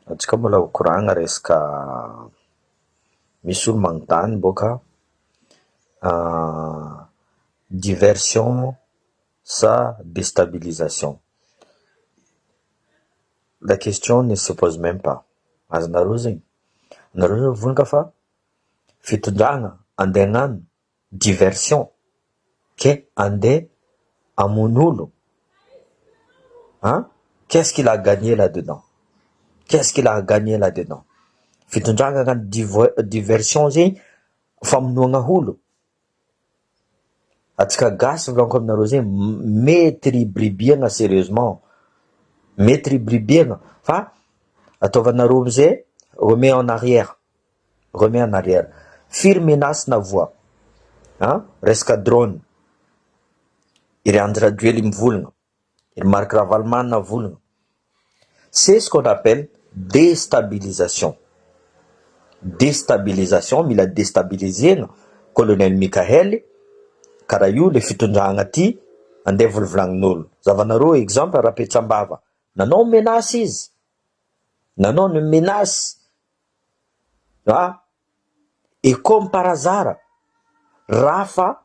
Atsika mbola koragna resaka misy olo magnotany boka diversion sa déstabilisation. La question ne se pose même pas. Azonareo zegny, nareo vonaka fa fitondragna andeha hagnano diversion ke andeha hamono hein? Qu'est-ce qu'il a gagné là-dedans? Qu'est-ce qu'il a gagné là-dedans? Fitondragna hagnano diversion zegny famonoagna olo. Atsika gasy volaniko aminareo zegny, mety ribribiagna sérieusement, mety ribribiagna fa ataovanareo amizay, remets en arrière, remets en arrière. Firy menace navoa, hein? Resaka drone, iry Andry Rajoely mivolagna, iry Marc Ravalomanina volagna. C'est ce qu'on appelle déstabilisation. Déstabilisation, mila déstabilisena colonel Mikaely, karaha io le fitondragna ty andeha volvolagnin'olo. Zavanareo exemple Rapetsambava, nanao menace izy, nanao ny menace, et comme par hasard raha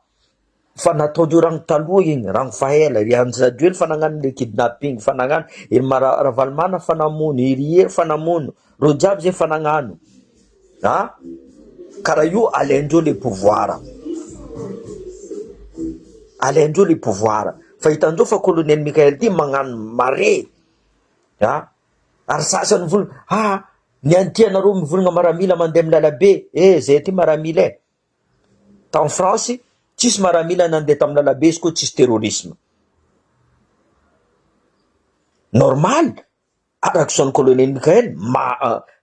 fa nataondreo ragno taloha igny, ragno faela, iry Andry Rajoely fa nagnano le kidnapping, fa nagnano iry Ravalomanina fa namono, iry fa namono, ro jiaby zay fa nagnano, karaha io alaindreo le pouvoir, alaindreo le pouvoir. Fa hitandreo fa colonel Mikaely ty magnano mare, ary sasany volagna ny anty anareo mivolagna maramila mandeha amy lalabe, zay ty maramila e. Tao France tsisy maramila nandeha tamy lalabe izy koa tsisy terrorisme. Normal, araky zany colonel Mikaely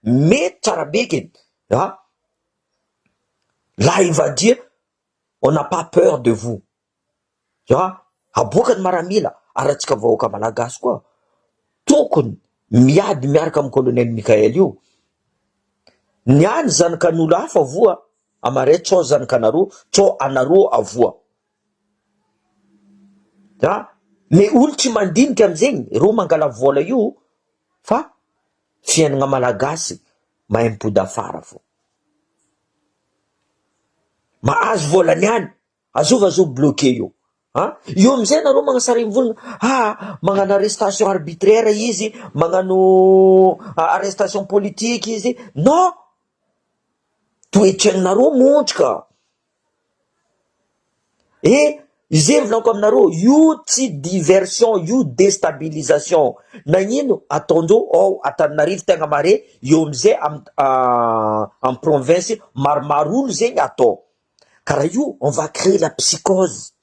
mety tsara be keny, là il va dire on n'a pas peur de vous, aboakany maramila. Ary atsika vahoaka malagasy koa tokony miady miaraka amy colonel Mikaely io. Niany zanakan'olo hafa voa amare tsao zanakanareo, tsao anareo avoa, me olo tsy mandinika amizegny, ro mangala vola io, fa fiainagna malagasy mahay mipody afara fo. Mahazo vola niany, azovazovo bloqué io, io amizay nareo magnasara mivolagna magnano arrestation arbitraire izy, magnano arrestation politique izy. Non, toetraignareo montrika. Zay volaniko aminareo, io tsy diversion, io déstabilisation. Nagnino ataondreo ao Antananarivo tegna mare, io amizay amy province maromaro olo zegny atao. Karaha io on va créer la psychose.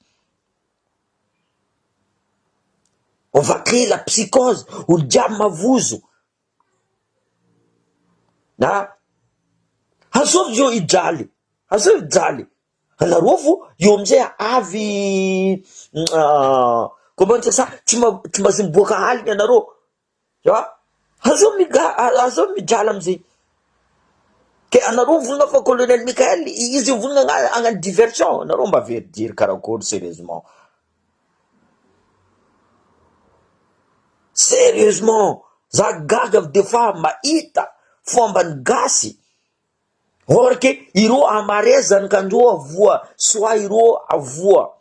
On va créer la psychose, olo jiaby mavozo. Azovy io ijaly, azovy ijaly. Anareo vo io amizay avy comment dire ça, tsy maintsy miboaka aligny anareo, azovy mijaly amizay. Ke anareo volagna fa colonel Mikaely izy volagna agnano diversion, anareo mba veridiry karakory sérieusement. Sérieusement, za gaga des fois mahita fombany gasy, or ke iro amare zanakandreo avoa, soit iro avoa.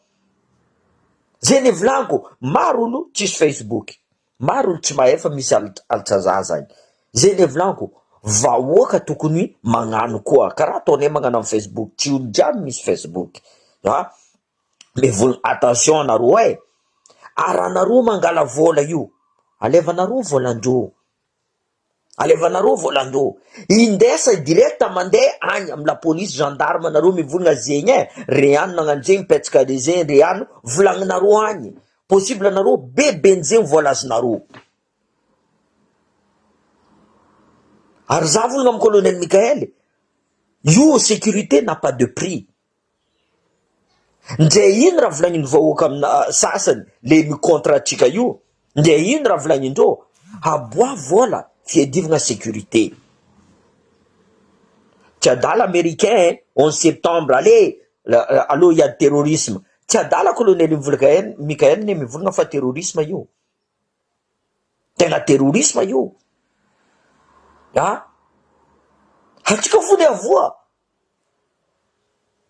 Zay ne volaniko, maro olo tsisy Facebook, maro olo tsy mahay fa misy alatsazaza. Zay ne volaniko, vahoaka tokony magnano koa karaha ataonay magnano amy Facebook, tsy olo jiaby misy Facebook, me volagna attention anareo ary anareo mangala vola io, alevanareo volandreo, alevanareo volandreo, indesa direct mandeha agny amy la police gendarme, anareo mivolagna zegny re ano nagnano zegny petsaka le zegny, re ano volagninareo agny, possible anareo beben'zegny vola azonareo. Ary za volagna amy colonel Mikaely, io sécurité n'a pas de prix. Ndre ino raha volagniny vahoaka amina sasany le micontra atsika io, ndre ino raha volagnindreo, aboa vola fiadivagna sécurité. Tsy adala américain 11 septembre, aloha hiady terrorisme, tsy adala colonel Mikaely ne mivolagna fa terrorisme io, tegna terrorisme io. Atsika fony avoa.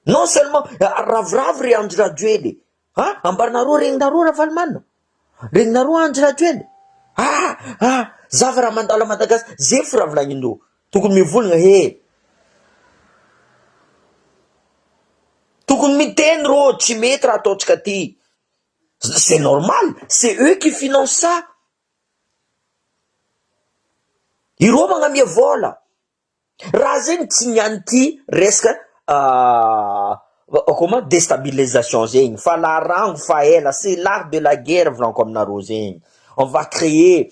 Non seulement ravoravo re Andry Rajoely ambarinareo regninareo Ravalomanina, regninareo Andry Rajoely zava raha mandala Madagasikara zay firavolanin'reo tokony mivolagna tokony miteny rô tsy mety raha ataotsika ty, c'est normal, c'est eux qui financent ça. Ireo magnamia vola raha zegny tsy niany ty resaka comment déstabilisation zegny fa la rango fa ela, c'est l'art de la guerre volanko aminareo zegny. On va créer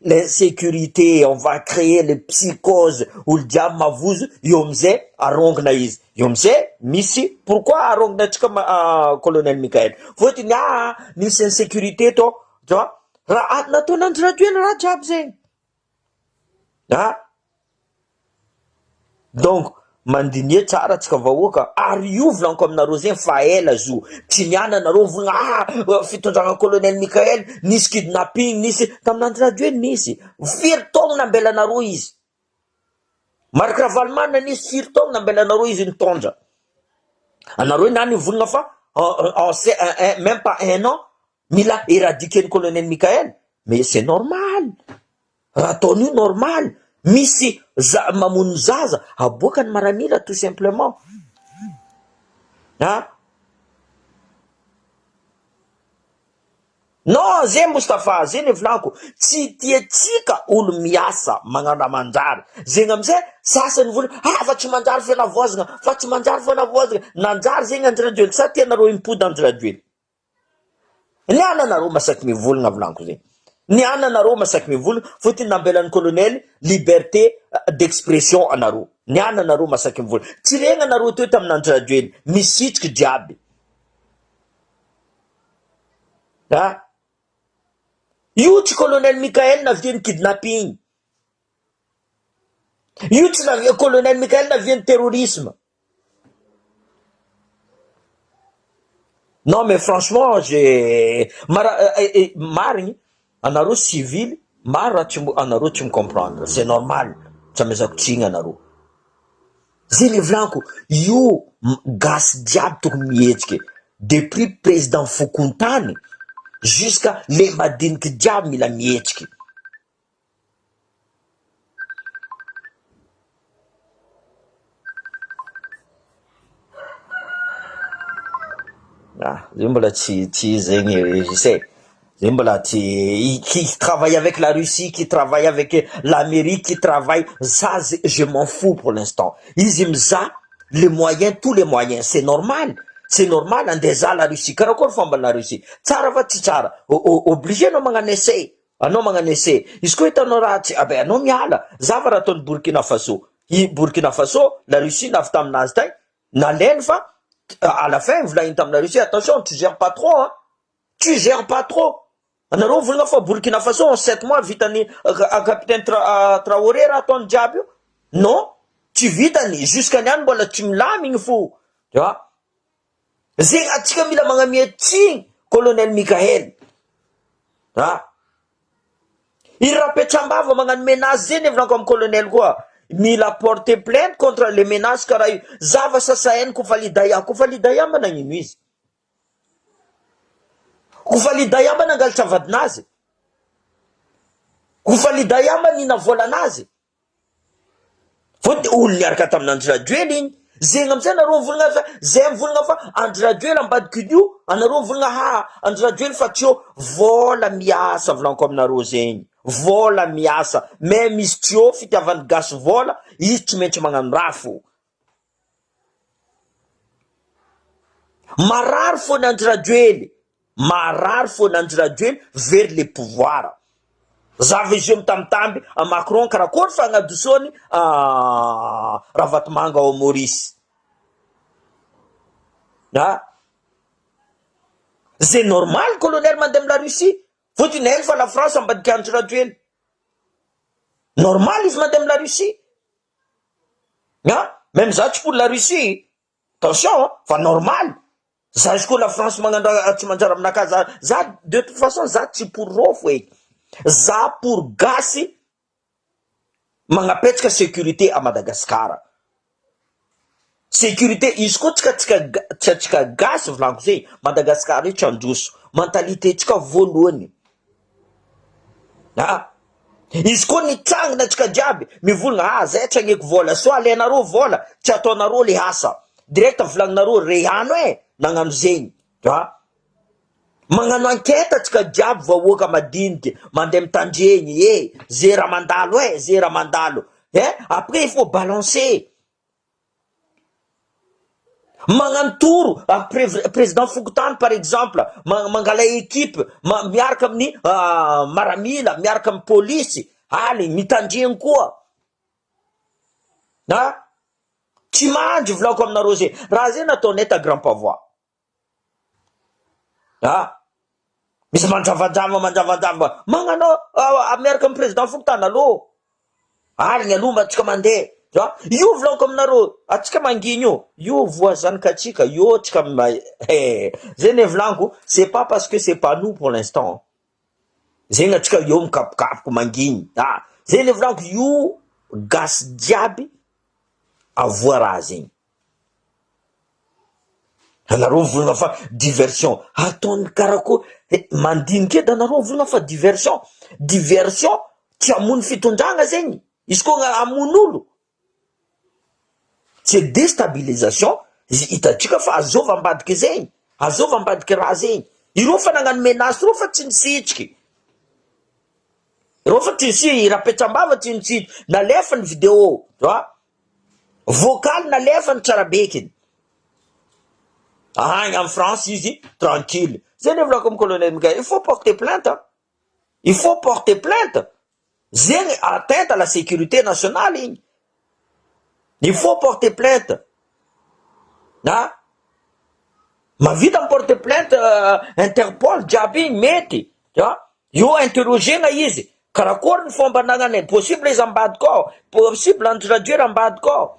l'insécurité, on va créer les psychoses olo jiaby mavozo io amizay arongona izy, io amizay misy pourquoi arongona atsika colonel Mikael fotony misy insécurité to raha nataon'Andry Rajoely raha jiaby zegny donc mandinie tsara tsika vahoaka ary io volanko aminareo zegny fa ela zo tsy niana nareo volagna fitondragna colonel Mikael nisy kidnapping nisy tamin'Andry Rajoely nisy firy taogno nambelanareo izy, Marc Ravalomanina nisy firy taogno nambelanareo izy nitondra anareo niany volagna fa même pas un an mila éradiquer ny colonel Mikael, mais c'est normal raha ataon'io normal. Misy mamono zaza aboakany maramila tout simplement non zay Moustapha zay ny volanko tsy tiatsika olo miasa magnano manjary zegny amizay sasany vola fa tsy manjary fianavoazana fa tsy manjary fianavoazana nanjary zegny Andry Rajoely sa tianareo impody Andry Rajoely niana nareo masaky mivolagna volanko zegny niana nareo masaky mivolagna fotony nambelan'ny colonel liberté d'expression anareo niana nareo masaky mivolagna tsy regna nareo teo tamin'Andry Rajoely misitriky jiaby io tsy colonel Mikael naviany kidnapping, io tsy colonel Mikael naviany terrorisme. Non mais franchement marigny anareo civil maro anareo tsy micomprendre, c'est normal tsy amezako tsigny anareo zay le volanko io gasy jiaby tokony mihetsiky depuis président Fokontany jusqu'à le madiniky jiaby mila mihetsiky zay mbola tsy zegny sais zay mbola tsy qui travaille avec la Russie, qui travaille avec l'Amérique, qui travaille ça je m'en fous pour l'instant. Izy miza les moyens, tous les moyens, c'est normal andeha la Russie karakory fomba la Russie tsara va tsy tsara obligé anao magnano essai, anao magnano essai izy koa hitanao raha tsy anao miala zava raha ataon'ny Burkina Faso Burkina Faso la Russie navy taminazy tay nalainy fa à la fin volagny tamina Russie attention tu gères pas trop tu gères pas trop anareo volagna fa Burkina Faso en 7 mois vitany capitaine Traoré raha ataony jiaby io non tsy vitany jusqu'à niany mbola tsy milamigny fo tu vois zegny atsika mila magnamia tsigny colonel Mikael i rapetsambava magnano menace zay nevolanko amin'ny colonel koa mila porter plainte contre les menaces karaha io zava sasainy Kofa Lidaya managnino izy Kofa Lidaya nangaly tsavadinazy Kofa Lidaya nina volanazy fôty olo niaraka tamin'Andry Rajoely igny zegny amizay anareo mivolagna fa zay mivolagna fa Andry Rajoely ambadik'io anareo mivolagna Andry Rajoely fa tsy eo vola miasa volanko aminareo zegny vola miasa mais misy tsy eo fitiavany gasy vola izy tsy maintsy magnano raha fo marary fony Andry Rajoely vers le pouvoir zavy izy io mitambitamby Macron karakory fagnadosony Ravatomanga ao Maurice c'est normal colonel mandeha la Russie fotony hainy fa la France ambadiky Andry Rajoely normal izy mandeha la Russie même za tsy pour la Russie attention fa normal za izy koa la France magnano tsy manjary aminaka za de toute façon za tsy pour rofo eky za pour gasy magnapetraka sécurité à Madagascar. Sécurité izy koa tsika gasy volako zay Madagascar io trandroso mentalité tsika voalohany. Izy koa nitsangina tsika jiaby mivolagna zay tragneky vola so alenareo vola tsy ataonareo le asa direct volagninareo rehano nagnano zegny. Magnano enquête tsika jiaby vahoaka madiniky mandeha mitandregny ze raha mandalo ze raha mandalo après il faut balancer. Magnano toro président Fokontany par exemple mangala équipe miaraka amin'ny maramila miaraka amin'ny polisy aly mitandregny koa tsy mandry volako aminareo zay raha zay nataonay ta Grand Pavois misy mandravandrava magnano miaraka amin'ny président Fokontany aloha aligny aloha matsika mandeha io volako aminareo atsika manginy io voazanaka atsika io tsika zay volaniko c'est pas parce que c'est pas nous pour l'instant zegny atsika io mikapokapoko manginy zay volaniko io gasy jiaby avoa raha zegny. Anareo volagna fa diversion ataony karako mandiniky edy anareo volagna fa diversion tsy amony fitondragna zegny izy koa amon'olo c'est déstabilisation hitatsika fa azova ambadiky zegny azova ambadiky raha zegny ireo fa nagnano menace reo fa tsy nisitriky reo fa tsy nisi rapetsambava tsy nisitriky nalefa ny vidéo vocal nalefa ny tsarabekiny agny en France izy tranquille zay ne volako amin'ny colonel Mika il faut porter plainte il faut porter plainte zegny atteinte à la sécurité nationale igny il faut porter plainte mavita porter plainte Interpol jiaby igny mety io interrogena izy karakory ny fomba anagnanay possible izy ambadika ao possible introduire ambadika ao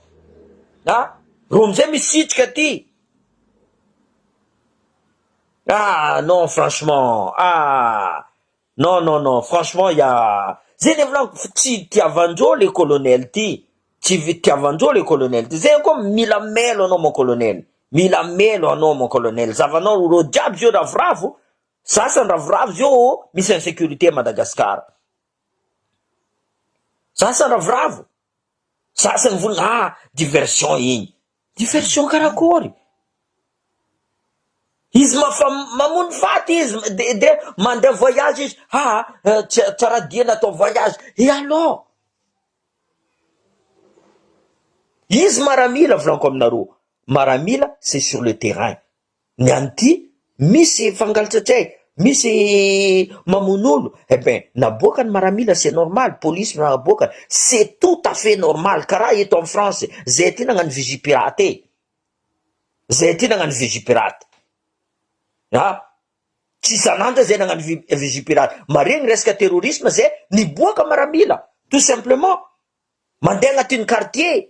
ro amizay misitrika aty non franchement non franchement zay ne volako tsy tiavandreo le colonel ty tsy tiavandreo le colonel ty zay koa mila melo anao mon colonel mila melo anao mon colonel zavanao ro jiaby zio ravoravo sasany ravoravo zio misy insécurité à Madagascar sasany ravoravo sasany volagna diversion igny diversion karakory izy mamony faty izy de mandeha voyage izy tsara diana atao voyage alors izy maramila volaniko aminareo maramila c'est sur le terrain ny anty misy fangalatsatsay misy mamon'olo naboakany maramila c'est normal police naboakany c'est tout à fait normal karaha eto en France zay ty nagnano vigipirate tsy sanandra zay nagnano vigipirate maregny resaka terrorisme zay niboaka maramila tout simplement mandeha agnatin'ny quartier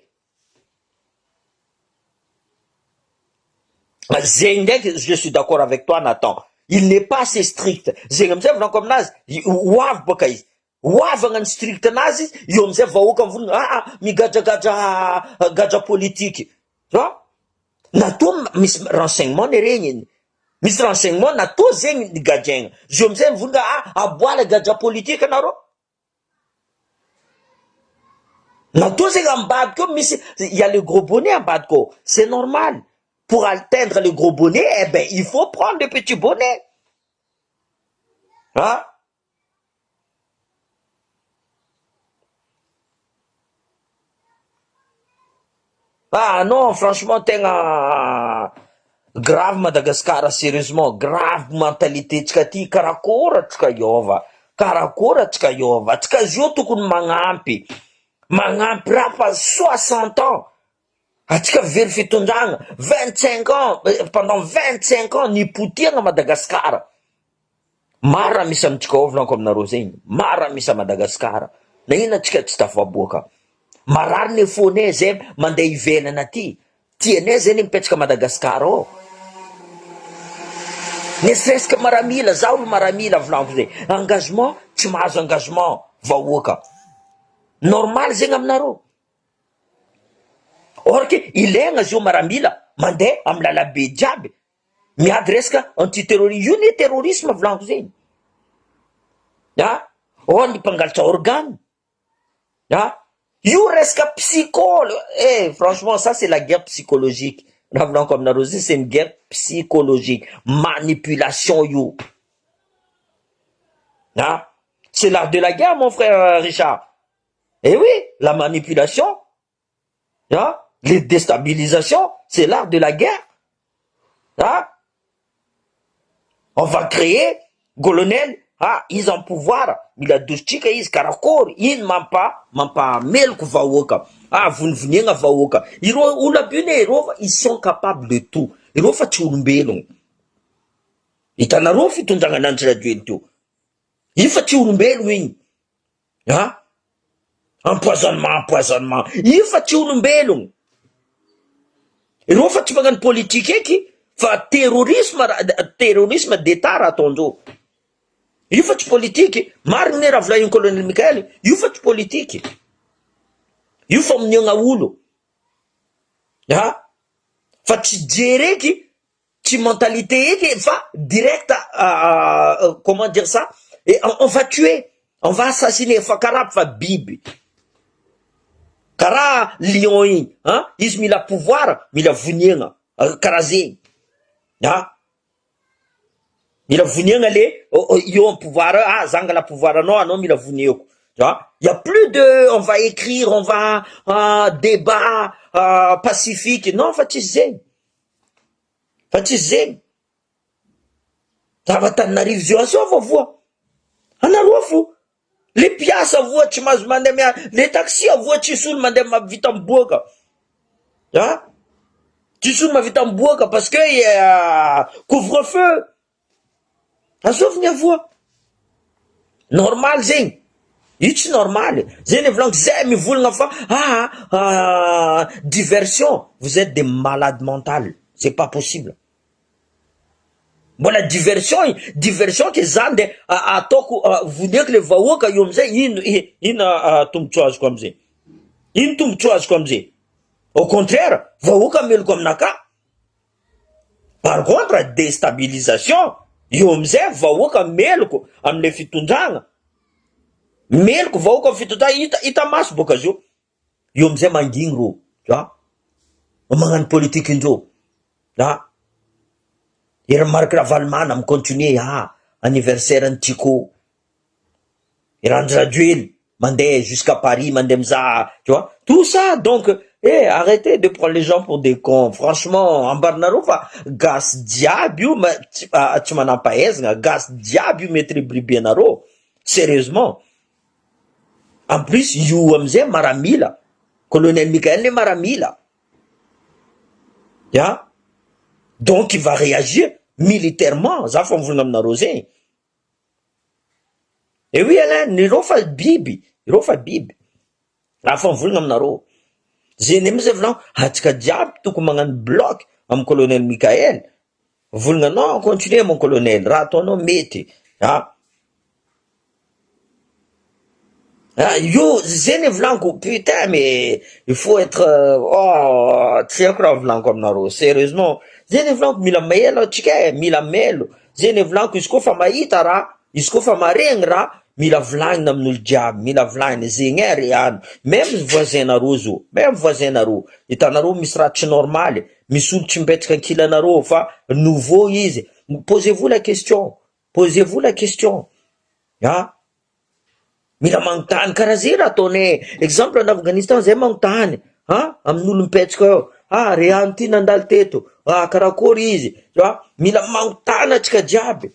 zegny ndraiky je suis d'accord avec toi Nathan il n'est pas assez strict zegny amizay volaniko aminazy hoavy boka izy hoavy agnano strict anazy io amizay vahoaka mivolagna migadragadra politiky natoa misy renseignement ny regny misy renseignement natoa zegny nigadraigna zio amizay mivolagna aboala gadra politika anareo natoa zegny ambadika eo misy il y a le gros bonnet ambadika ao c'est normal pour atteindre le gros bonnet il faut prendre le petit bonnet non franchement tegna grave Madagascar sérieusement grave mentalité tsika ty karakôra tsika iova tsika zio tokony magnampy raha fa 60 ans atsika very fitondragna 25 ans pendant 25 ans nipotiagna Madagascar mara misy amitsika ao volaniko aminareo zegny mara misy a Madagascar na ino atsika tsy tafaboaka marary ny fonay zay mandeha ivelana aty tianay zay ny mipetraka Madagascar ao nesresaka maramila za olo maramila volaniko zay engagement tsy mahazo engagement vahoaka normal zegny aminareo. Or ke ilaigna zio maramila mandeha amin'ny lalabe jiaby miady resaka antiterrorisme. Io ny terrorisme volaniko zegny. Ô ny mpangalatra organe. Io resaka psychologue. Franchement, ça c'est la guerre psychologique. Raha volaniko aminareo zay, c'est une guerre psychologique. Manipulation io. C'est l'art de la guerre, mon frère Richard. Eh oui, la manipulation, les déstabilisations, c'est l'art de la guerre. On va créer, colonel, ils ont pouvoir, mila dushtika izy karakory, ino mampa meloko vahoaka. Vonivoniagna vahoaka. Ireo olona bione, ireo ils sont capables de tout. Ireo fa tsy olombelogno. Hitanareo fitondragna ananjy radio ely teo. Io fa tsy olombelogno igny. Empoisonnement. Io fa tsy olombelogno. Ireo fa tsy magnano politique eky, fa terrorisme d'État raha ataondreo. Io fa tsy politique. Marigny raha volagn'ny colonel Mikael, io fa tsy politique. Io fa moniagna olo. Fa tsy jery eky, tsy mentalité eky, fa direct, comment dire ça? Et on va tuer, on va assassiner, fa karaha fa biby. Karaha lion igny, izy mila pouvoir, mila voniagna, karaha zegny. Mila voniagna le, io en pouvoir, zanga la pouvoir anao mila voniako. Il y a plus de, on va écrire, on va, débat, pacifique. Non, fa tsisy zegny. Fa tsisy zegny. Zava-Tananarivo zio aso voa. Anareo fo. Le piasa voa tsy mahazo mandeha le taxi voa tsisy olo mandeha mavita miboaka. Tsisy olo mavita miboaka parce que couvre-feu. Azovigny avoa. Normal zegny. Io tsy normal. Zegny volaniko zay mivolagna fa diversion. Vous êtes des malades mentales. C'est pas possible. Mbola diversion ke zany de ataoko voniako le vahoaka io amizay ino tombotsoa azoko amizay. Ino tombotsoa azoko amizay. Au contraire, vahoaka meloko aminaka. Par contre, déstabilisation, io amizay vahoaka meloko amile fitondragna. Meloko vahoaka amin'ny fitondragna hita maso boka zio. Io amizay mangigny ro, magnano politique indreo. Ery Marc Ravalomanana me continuer anniversaire ny Tico. Irandry radio mandeha jusqu'à Paris, mandeha mizaha, tu vois. Tout ça, donc, arrêtez de prendre les gens pour des cons. Franchement, ambarinareo fa gasy diaby io tsy manam-pahaizana, gasy diaby io mety ribribe anareo. Sérieusement. En plus, io amizay maramila. Colonel Mikael maramila. Donc il va réagir militairement. Ça faut vous n'amener. Et oui, Alain, il refa bibi. La faut vous n'amener. Zenem zevlan, hatka diab, tout comme un bloc, am colonel Mikael. Vous non, continuez mon colonel, ratono mete. Yo, zene vlanko, putain, mais il faut être, très grave vlanko comme naro, sérieusement. Zene vlanko, mila melo, tchike, mila melo. Zene vlanko, isko fa mahita ra, isko fa maregny ra, mila vlanina amin'olo jiaby, mila vlanina, zegny riano. Même voisin naro zo, même voisin naro. Hitanaro misy raha tsy normal, misy olo tsy mipetraka ankilanaro, fa nouveau izy. Posez-vous la question. Mila manontany karaha zay raha ataonay. Exemple en Afghanistan zay manontany amin'olo mipetraka eo. Riano ty nandalo teto. Karakory izy. Mila manontany atsika jiaby.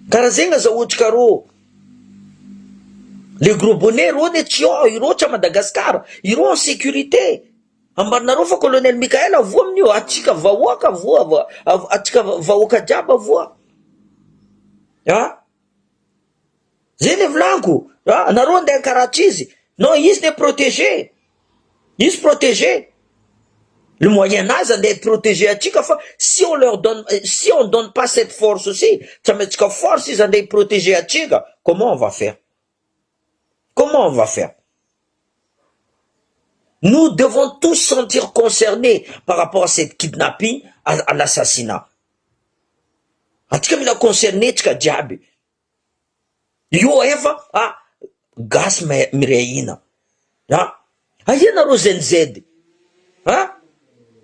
Karaha zegny azahoatsika ro. Le gros bonnet ro ne tsy iro tsy a Madagascar. Iro en sécurité. Ambarinareo fa colonel Mikael avoa amin'io. Atsika vahoaka avoa. Atsika vahoaka jiaby avoa. Zene vlanko, nareo andeha karaha izy. Non, izy de protégé. Izy protégé. Le Moyen-Âge andeha protéger atsika fa si on donne pas cette force aussi, ça met force izy andeha protéger atsika, comment on va faire? Comment on va faire? Nous devons tous se sentir concernés par rapport à cette kidnapping, à l'assassinat. Atika mila concerné tika jiaby. Io efa gasy mireina. Aia nareo ZNZ?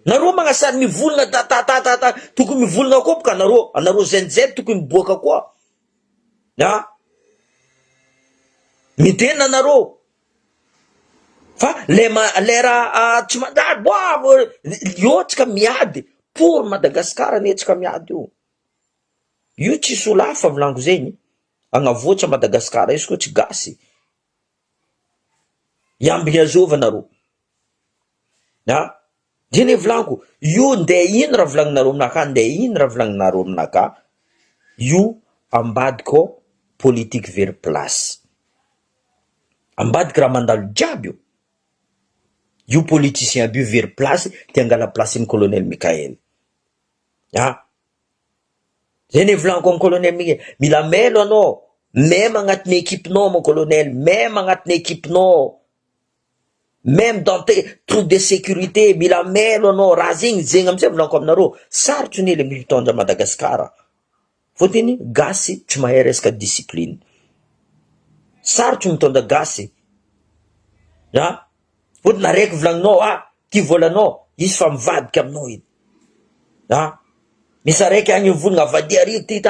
Nareo magnasary mivolagna tokony mivolagna koa boka nareo ZNZ tokony miboaka koa. Midena nareo. Fa lera tsy mandady boavo io tsika miady pour Madagasikara ne tsika miady io tsy solafa volango zegny agnavoatra Madagasikara izy koa tsy gasy iambigny azova nareo diny volango io nde ino raha volagninareo aminaka nde ino raha volagninareo aminaka io ambadika politique vers place ambadika raha mandalo jiaby io politicien aby vers place te angala place ny colonel Mikael zay volango amin'ny colonel Mikael mila melo anao même agnatiny équipinao mon colonel même agnatiny équipinao même dans tes troupes de sécurité mila melo anao raha zegny amizay volango aminareo sarotry ny le militandra Madagasikara fotiny gasy tsy mahay resaka discipline sarotry mitondra gasy fotiny araiky volagninao ty volanao izy fa mivadika aminao iny misy araiky agny volagna avadia ary ty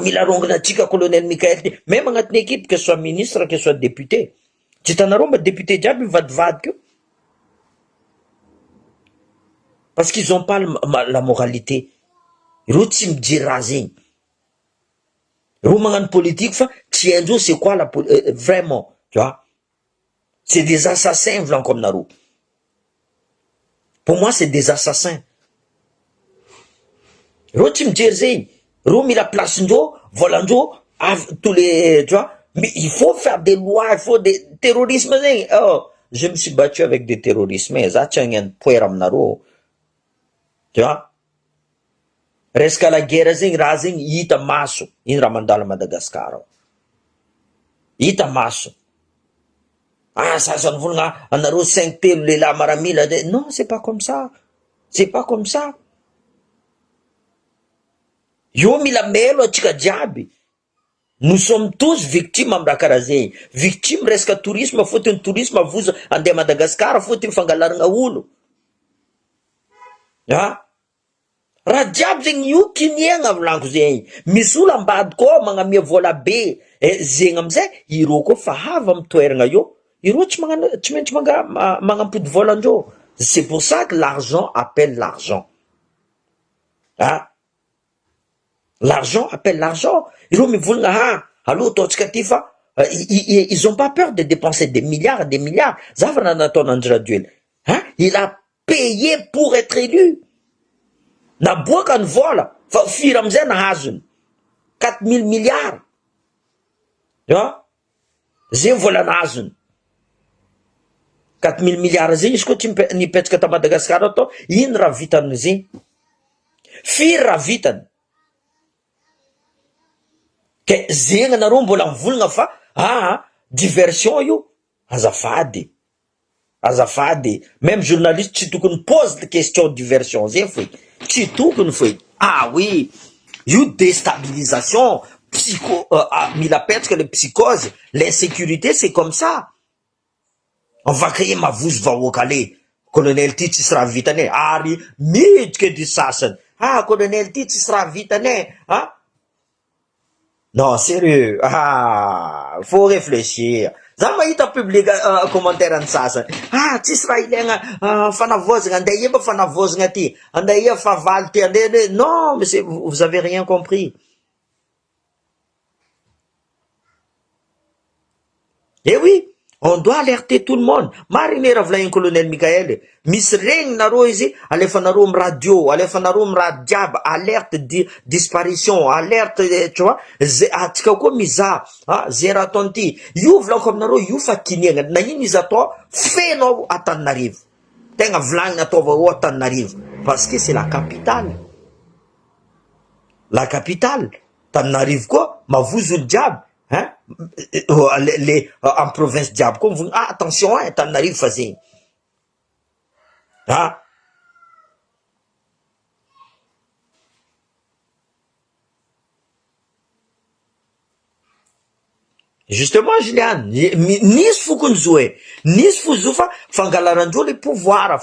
mila rongana atsika colonel Mikael ty même agnatiny équipe que soit ministre que soit député tsy hitanareo mba député jiaby mivadivadika io parce qu'ils ont pas la moralité ireo tsy mijery raha zegny ireo magnano politique fa tsy haindreo c'est quoi la vraiment tu vois c'est des assassins volanko aminareo pour moi c'est des assassins ireo tsy mijery zegny ireo mila place-ndreo volandreo tous les tu vois mais il faut faire des lois il faut des terrorisme zegny je me suis battu avec des terrorismes za tsy hagnano poera aminareo tu vois resaka la guerre zegny raha zegny hita maso iny raha mandalo Madagasikara hita maso sasany volagna anareo 5 telo lehilahy maramila non c'est pas comme ça c'est pas comme ça io mila melo atsika jiaby nous sommes tous victimes am raha karaha zegny victime resaka tourisme fotiny tourisme avoza andeha Madagasikara fotiny fangalarana olo raha jiaby zegny io kiniagna volanko zegny misy olo ambady koa magnamia vola be zegny amizay ireo koa fa hava amy toeragna io ireo tsy maintsy magnampody volandreo c'est pour ça que l'argent appelle l'argent l'argent appelle l'argent ireo mivolagna aloha ataotsika ty fa ils ont pas peur de dépenser des milliards zavana nataon'Andry Rajoelina il a payé pour être élu naboaka ny vola fa firy amizay nahazony 4000 milliards zay vola nahazony 4000 milliards zegny izy koa tsy nipetraka ta Madagasikara atao ino raha vitany zegny firy raha vitany ke zegny anareo mbola mivolagna fa diversion io azafady même journaliste tsy tokony pose de question diversion zegny foi tsy tokony foi oui io déstabilisation mila petraka le psychose l'insécurité c'est comme ça on va créer mavozo vahoaka le colonel ty tsisy raha vitany ary miditra edy sasany colonel ty tsisy raha vitany non sérieux faut réfléchir za mahita public commentaire any sasany tsisy raha ilaigna fanavozagna andeha ia mba fanavozagna ty andeha ia favaly ty andeha non mais vous avez rien compris oui on doit alerter tout le monde mariny raha volagny colonel Mikael misy regny nareo izy alefanareo amy radio alefanareo amy raha jiaby alerte disparition alerte tu vois atsika koa mizaha zay raha ataony ty io volako aminareo io fa kiniagna na ino izy atao fenao Antananarivo tegna volagny ataova ao Antananarivo parce que c'est la capitale Antananarivo koa mavozo olo jiaby en province diable comme vous attention Antananarivo fa zegny justement Juliane nisy fokony zo nisy fo zo fa fangalarandreo le pouvoir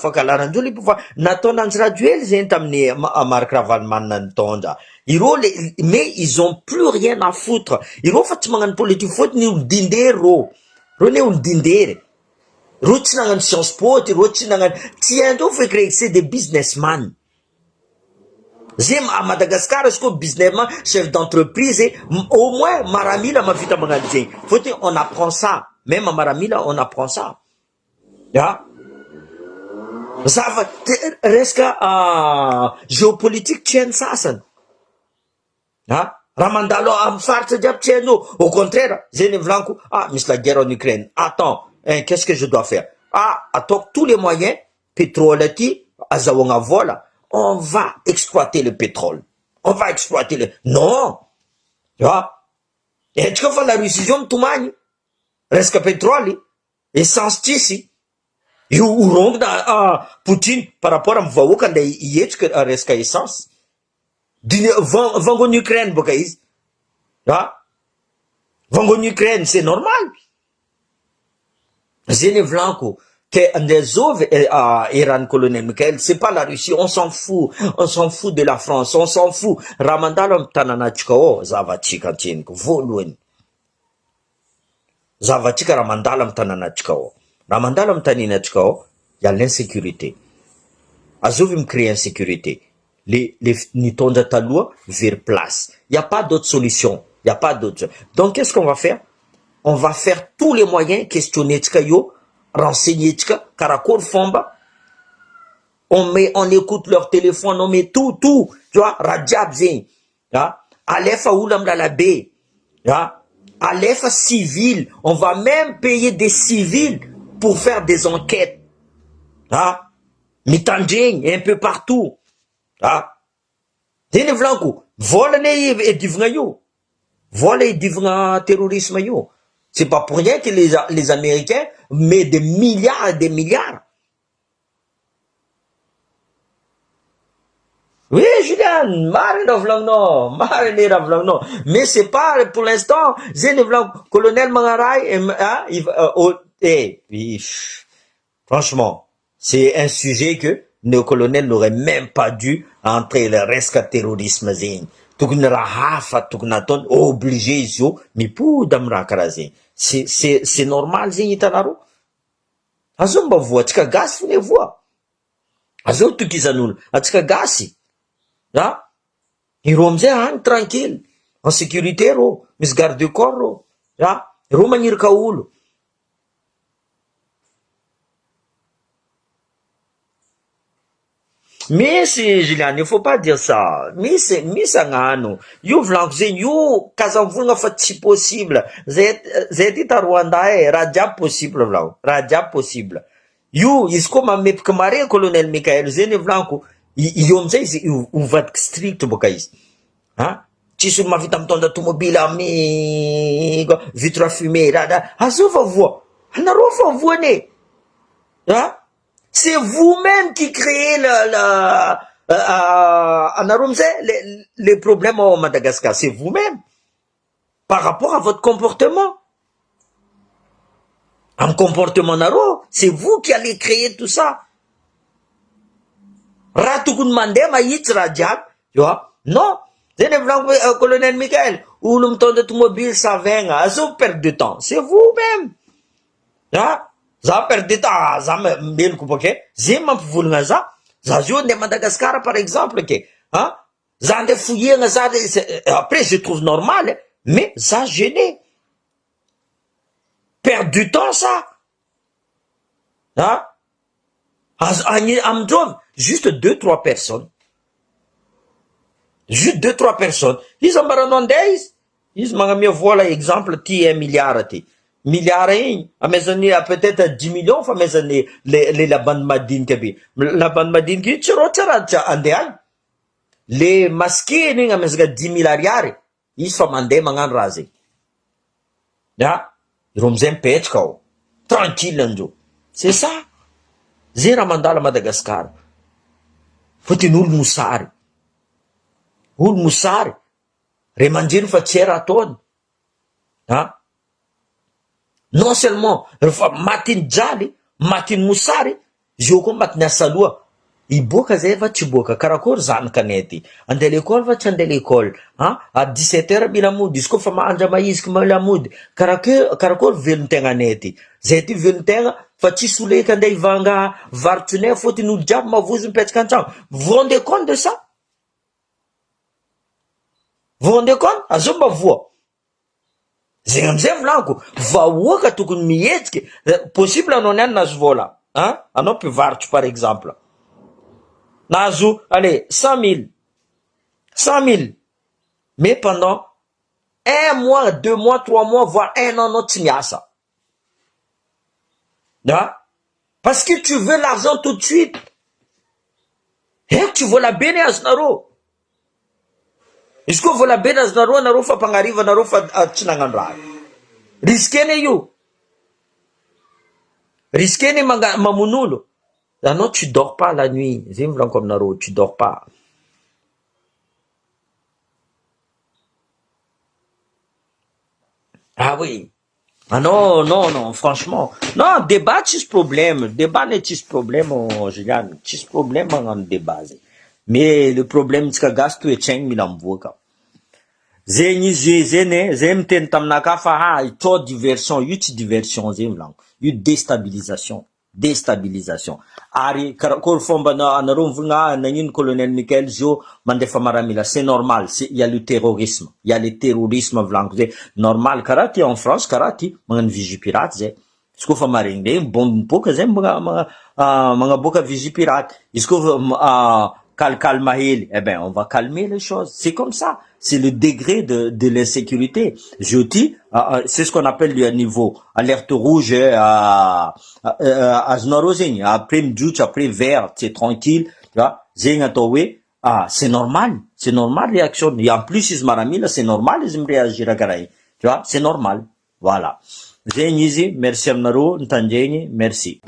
nataonanjy radio hely zegny tamin'ny Marc Ravalomanina nitondra iro mais ils ont plus rien à foutre iro fa tsy magnano politique fôtony olo dindery ro ne olo dindery ro tsy nagnano science po ro tsy nagnano tsy haindreo feky c'est des businessman zay à Madagascar izy koa businessman chef d'entreprise au moins maramila mavita magnano zegny fôtony on apprend ça même à maramila on apprend ça zava resaka géopolitique tsy hainy sasany raha mandalo amy faritra jiaby tsy hainao au contraire zay volaniko misy la guerre en Ukraine attends qu'est-ce que je dois faire ataoko tous les moyens pétrole aty azahoagna vola on va exploiter le pétrole on va exploiter le non etrika fa la Russie zao mitomagny resaka pétrole essence tsisy io orongona Poutine par rapport amy vahoaka le ietrika resaka essence vangony Ukraine boka izy vangony Ukraine c'est normal zay volaniko que andezove Iran colonel Michael c'est pas la Russie on s'en fout de la France on s'en fout raha mandalo amy tananatsika ao zavatsika antseniko voalohany zavatsika raha mandalo amy tananatsika ao raha mandalo amy taninatsika ao y a l'insécurité azovy micréer insécurité les nitondra taloha vers place y a pas d'autre solution y a pas d'autre donc qu'est-ce qu'on va faire on va faire tous les moyens questionner tsika io renseigner tsika karakory fomba on écoute leur téléphone on met tout tu vois raha jiaby zegny alefa olo amy lalabe alefa civil on va même payer des civils pour faire des enquêtes mitandregny un peu partout zay volaniko vola ne edivagna io vola edivagna terrorisme io c'est pas pour rien que les Américains mettent des milliards et des milliards. Oui, Julian, mais c'est pas pour l'instant. Colonel Mangaray, franchement, c'est un sujet que le colonel n'aurait même pas dû entrer le rescate terrorisme. Tokony raha hafa tokony ataony obligé izy io mipody amy raha karaha zegny c'est normal zegny hitanareo azao mba voa atsika gasy fone voa azao tokizan'olo atsika gasy iro amizay agny tranquille en sécurité ro misy garde du corps ro ro magnirika olo misy Juliane, il faut pas dire ça. Misy agnano. Io volanko zegny io kazavolagna fa tsy possible. Zay ty ta Rwanda raha jiaby possible volanko. Raha jiaby possible. Io izy koa mamepiky mare colonel Michael zay volanko. Io amizay izy ovadiky strict boka izy. Tsisy olo mavita mitondra tomobile amy vitre à fumée. Azao fa voa. Anareo fa voane. C'est vous-même qui créez les problèmes au Madagascar. C'est vous-même. Par rapport à votre comportement. Un comportement naro, c'est vous qui allez créer tout ça. Ratukun mandem aït radiat, tu vois? Non. C'est le colonel Michael. Ou le temps de automobile, ça vient. Azo perdre de temps. C'est vous-même. Za perdre de temps. Za me coupoke. J'ai ma voulnga za. Za joue de Madagascar, par exemple, que, za de fouiller, après, je trouve normal, mais ça gêné. Perdre du temps, ça. Juste 2-3 personnes. Juste 2-3 personnes. Ils ont baranondés. Ils m'ont mis voilà exemple, ti 1 milliard, ti. Milliard à mes années, à peut-être 10 millions, à mes années, la bande madine kabi. La bande madine qui, tu les masqués, à mes 10 milliards, ils sont mandés, mangan rasé. Ireo amizay mipetraka ao tranquille andreo. C'est ça zay raha mandala Madagasikara. Fotony olo mosary, olo mosary ray aman-dreny fa tsy raha ataony. Non seulement rehefa matiny jaly, matiny mosary, izy eo koa matiny asaloha. Iboaka zay va tsy boaka, karakory zanakanay ty, andeha l'école va tsy andeha l'école, à 17h mila mody, izy koa fa mahandra mahiziky mila mody, karakory velon-tegna anay ty. Zay ty velon-tegna fa tsisy oleka andeha ivanga varotronay fotony olo jiaby mavozo mipetraka an-tragno. Vous vous rendez compte de ça? Vous vous rendez compte? Azao mba voa. Zegny amizay volaniko, vahoaka tokony mihetsiky. Possible anao niany nahazo vola, anao mpivarotro par exemple. Nahazo, allez, 100 000. Mais pendant 1 mois, 2 mois, 3 mois, voire 1 an, anao tsy miasa. Parce que tu veux l'argent tout de suite. Tu vola be ny azonareo. Izy koa vola be ny azonareo, anareo fa mpagnariva anareo fa tsy nagnano raha. Riskeny io. Riskeny mamon'olo. Non, tu dors pas la nuit. Zay volaniko aminareo, tu dors pas. Ah oui. Ah non, non, non, franchement. Non, débat, tsisy problème. Débat n'est tsisy problème, Juliane. Tsisy problème magnano débat zay. Mais le problème tsika gasy toetraigny mila mivoaka. Zegny izy zeny, zay miteny taminaka fa ito diversion, io tsy diversion zay volaniko. Io déstabilisation. Déstabilisation. Ary karakory fomba anareo mivogna nagnino colonel Michael zio mandefa maramila, c'est normal, il y a le terrorisme, il y a le terrorisme volaniko zay, normal karaha ty en France, karaha ty magnano Vigipirate zay. Izy koa fa maregny bombe miboaka zay magnaboaka Vigipirate. Izy koa calme hely, eh ben on va calmer les choses, c'est comme ça. C'est le degré de l'insécurité. Je dis, c'est ce qu'on appelle le niveau alerte rouge, après mdjouch, après vert, c'est tranquille, tu vois. C'est normal, réaction. Et en plus, ils maramila, c'est normal, ils me réagir à garay. Tu vois, c'est normal. Voilà. Merci amnaro, ntandjeni, merci.